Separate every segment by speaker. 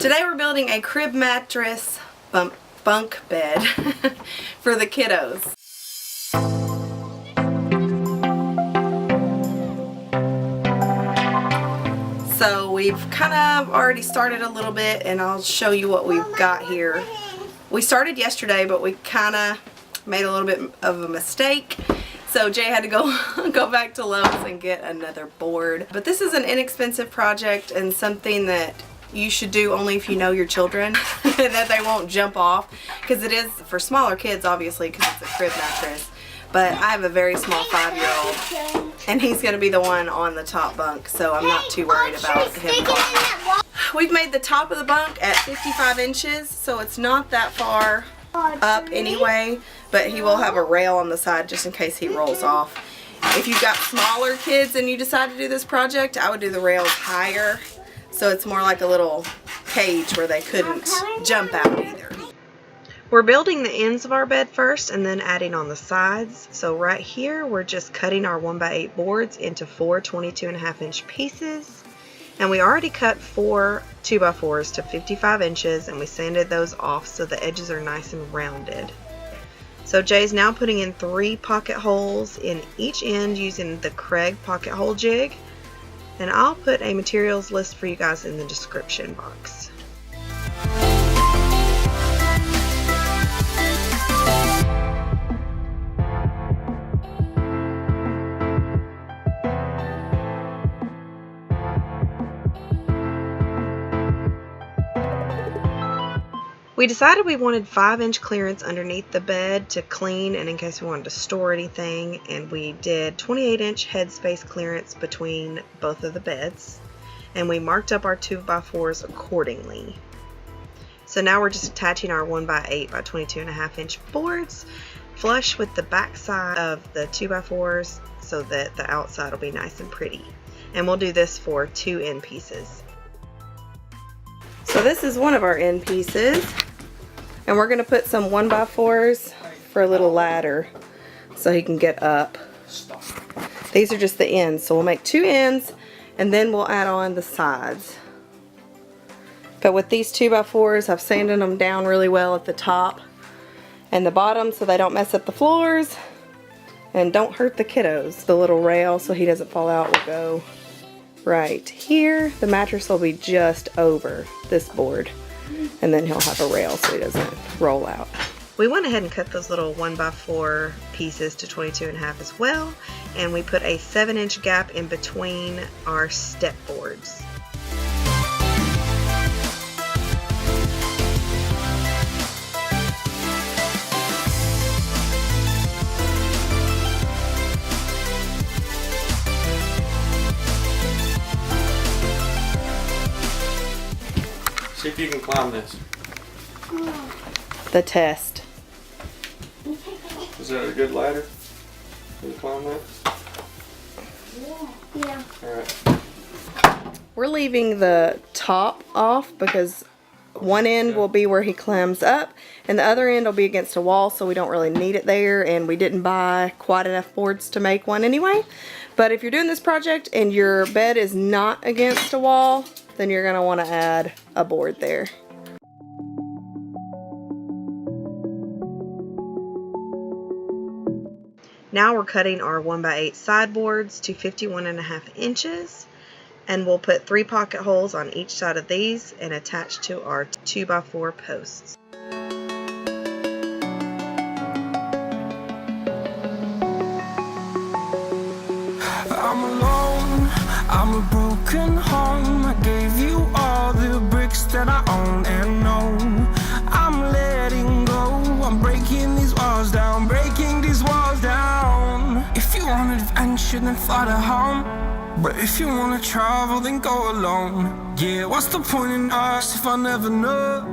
Speaker 1: Today we're building a crib mattress bunk bed for the kiddos. So we've kind of already started a little bit, and I'll show you what we've got here. We started yesterday, but we kind of made a little bit of a mistake. So Jay had to go back to Lowe's and get another board. But this is an inexpensive project and something that you should do only if you know your children, that they won't jump off. Because it is for smaller kids, obviously, because it's a crib mattress. But I have a very small 5-year-old, and he's going to be the one on the top bunk, so I'm not too worried about him falling. We've made the top of the bunk at 55 inches, so it's not that far up anyway, but he will have a rail on the side just in case he rolls off. If you've got smaller kids and you decide to do this project, I would do the rails higher, so it's more like a little cage where they couldn't jump out either. We're building the ends of our bed first and then adding on the sides. So right here we're just cutting our 1x8 boards into 4 22.5-inch pieces. And we already cut 4 2x4s to 55 inches, and we sanded those off so the edges are nice and rounded. So Jay's now putting in 3 pocket holes in each end using the KREG pocket hole jig. And I'll put a materials list for you guys in the description box. We decided we wanted 5-inch clearance underneath the bed to clean and in case we wanted to store anything, and we did 28-inch headspace clearance between both of the beds, and we marked up our 2x4s accordingly. So now we're just attaching our 1x8 by 22.5-inch boards flush with the back side of the 2x4s so that the outside will be nice and pretty. And we'll do this for 2 end pieces. So this is one of our end pieces, and we're going to put some 1x4s for a little ladder so he can get up. These are just the ends, so we'll make 2 ends and then we'll add on the sides. But with these 2x4s, I've sanded them down really well at the top and the bottom so they don't mess up the floors and don't hurt the kiddos. The little rail so he doesn't fall out will go right here. The mattress will be just over this board, and then he'll have a rail so he doesn't roll out. We went ahead and cut those little 1x4 pieces to 22.5 as well, and we put a 7-inch gap in between our step boards.
Speaker 2: See if you can climb this.
Speaker 1: The test.
Speaker 2: Is that a good ladder? Can you climb that?
Speaker 3: Yeah.
Speaker 2: Alright.
Speaker 1: We're leaving the top off because one end will be where he climbs up and the other end will be against a wall, so we don't really need it there, and we didn't buy quite enough boards to make one anyway. But if you're doing this project and your bed is not against a wall, then you're going to want to add a board there. Now we're cutting our 1x8 sideboards to 51.5 inches, and we'll put 3 pocket holes on each side of these and attach to our 2x4 posts.
Speaker 4: I'm alone, I'm a broken home. I gave you all the bricks that I own and know. I'm letting go, I'm breaking these walls down, breaking these walls down. If you want adventure, then fly to home. But if you wanna travel, then go alone. Yeah, what's the point in us if I never know?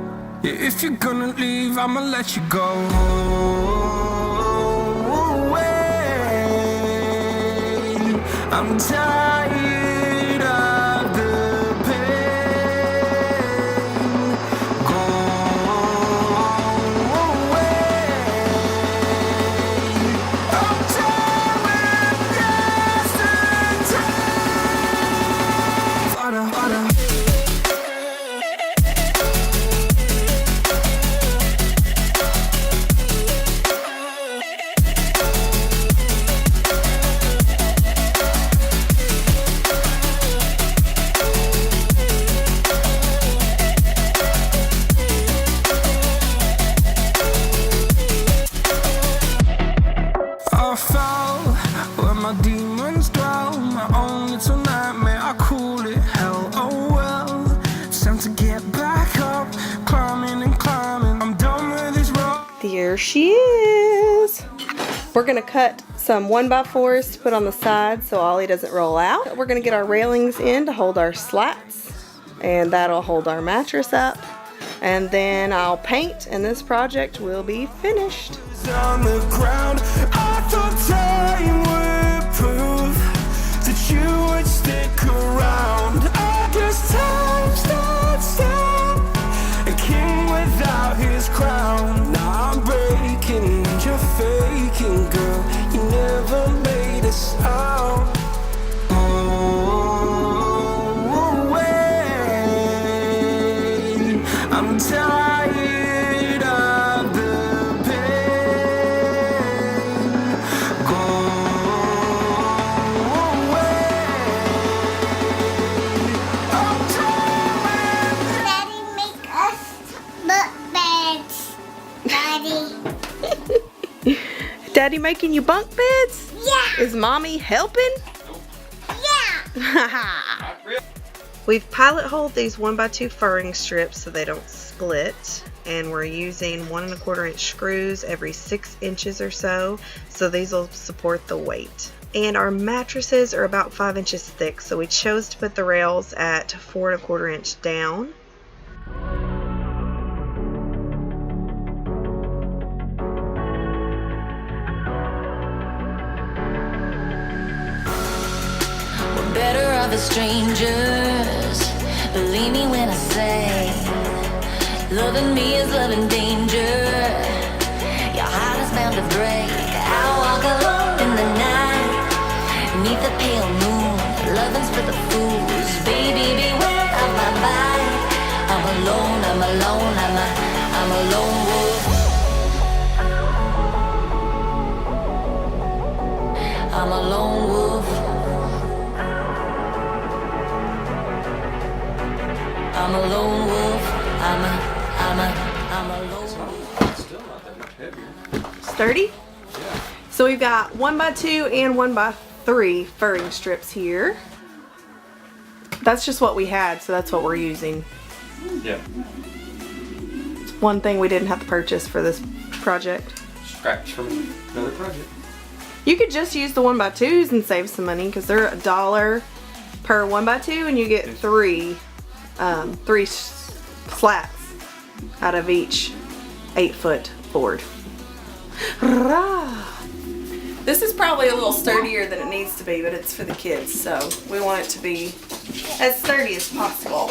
Speaker 4: Yeah, if you're gonna leave, I'ma let you go. I'm tired of the pain. Go away. I'm tired of yesterday. back up, climbing and climbing. I'm done with this road.
Speaker 1: There she is. We're gonna cut some 1x4s to put on the side so Ollie doesn't roll out. We're gonna get our railings in to hold our slats, and that'll hold our mattress up. And then I'll paint, and this project will be finished.
Speaker 4: On the ground, I thought time would prove that you would stick around. I guess time starts still, a king without his crown. Now I'm breaking, you're faking, girl. You never made a sound. Oh, wait, I'm tired of the pain. Go away. I'm tired.
Speaker 3: Daddy, make us bunk beds. Daddy.
Speaker 1: Daddy making you bunk beds?
Speaker 3: Yeah.
Speaker 1: Is Mommy helping?
Speaker 3: Yeah.
Speaker 1: We've pilot holed these 1x2 furring strips so they don't split, and we're using 1 1/4 inch screws every 6 inches or so these will support the weight. And our mattresses are about 5 inches thick, so we chose to put the rails at 4 1/4 inch down.
Speaker 5: Better off as strangers. Believe me when I say, loving me is loving danger. Your heart is bound to break. I walk alone in the night, neath the pale moon. Loving's for the fools. Baby, beware of my bite. I'm alone, I'm alone, I'm a lone wolf. I'm a lone wolf. I'm a lone wolf. I'm a lone wolf.
Speaker 2: It's still not that much heavier.
Speaker 1: Sturdy?
Speaker 2: Yeah.
Speaker 1: So we've got 1x2 and 1x3 furring strips here. That's just what we had, so that's what we're using.
Speaker 2: Yeah.
Speaker 1: One thing we didn't have to purchase for this project.
Speaker 2: Scratch from another project.
Speaker 1: You could just use the 1x2s and save some money because they're $1 per 1x2, and you get three slats out of each 8-foot board. This is probably a little sturdier than it needs to be, but it's for the kids, so we want it to be as sturdy as possible.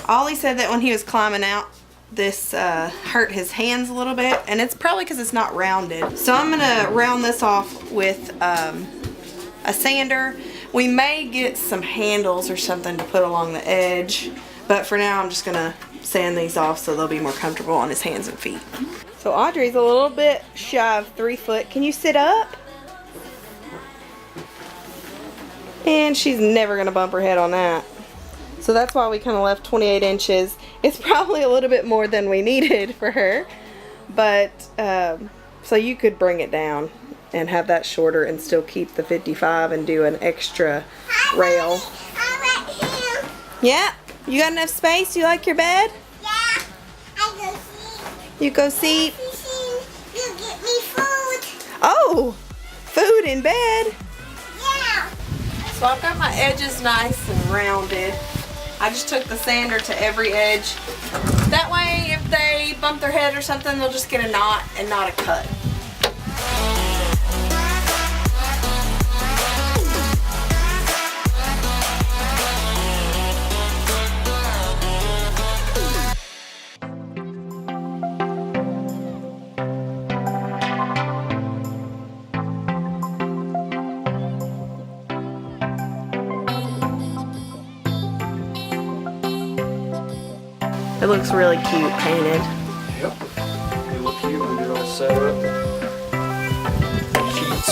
Speaker 1: Ollie said that when he was climbing out, this hurt his hands a little bit, and it's probably because it's not rounded. So I'm gonna round this off with a sander. We may get some handles or something to put along the edge, but for now I'm just gonna sand these off so they'll be more comfortable on his hands and feet. So Audrey's a little bit shy of 3 foot. Can you sit up? And she's never gonna bump her head on that. So that's why we kind of left 28 inches. It's probably a little bit more than we needed for her, but so you could bring it down and have that shorter and still keep the 55 and do an extra rail. Yeah, you got enough space? You like your bed?
Speaker 3: Yeah. I go see.
Speaker 1: You go see.
Speaker 3: You get me food.
Speaker 1: Oh, food in bed.
Speaker 3: Yeah.
Speaker 1: So I've got my edges nice and rounded. I just took the sander to every edge. That way, if they bump their head or something, they'll just get a knot and not a cut. It looks really cute painted.
Speaker 2: Yep. You look cute when you're all set up. Sheets.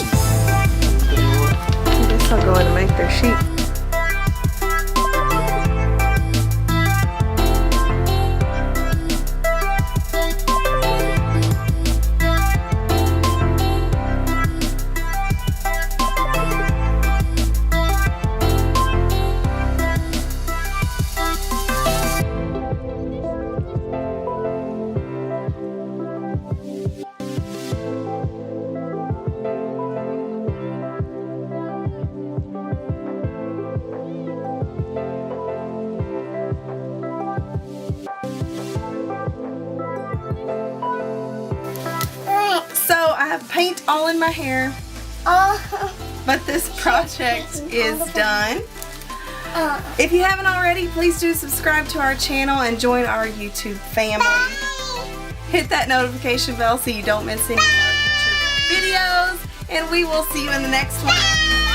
Speaker 1: I guess I'll go in and make their sheet. have paint all in my hair. But this project is done. If you haven't already, please do subscribe to our channel and join our YouTube family. Hit that notification bell so you don't miss any of our future videos. And we will see you in the next one.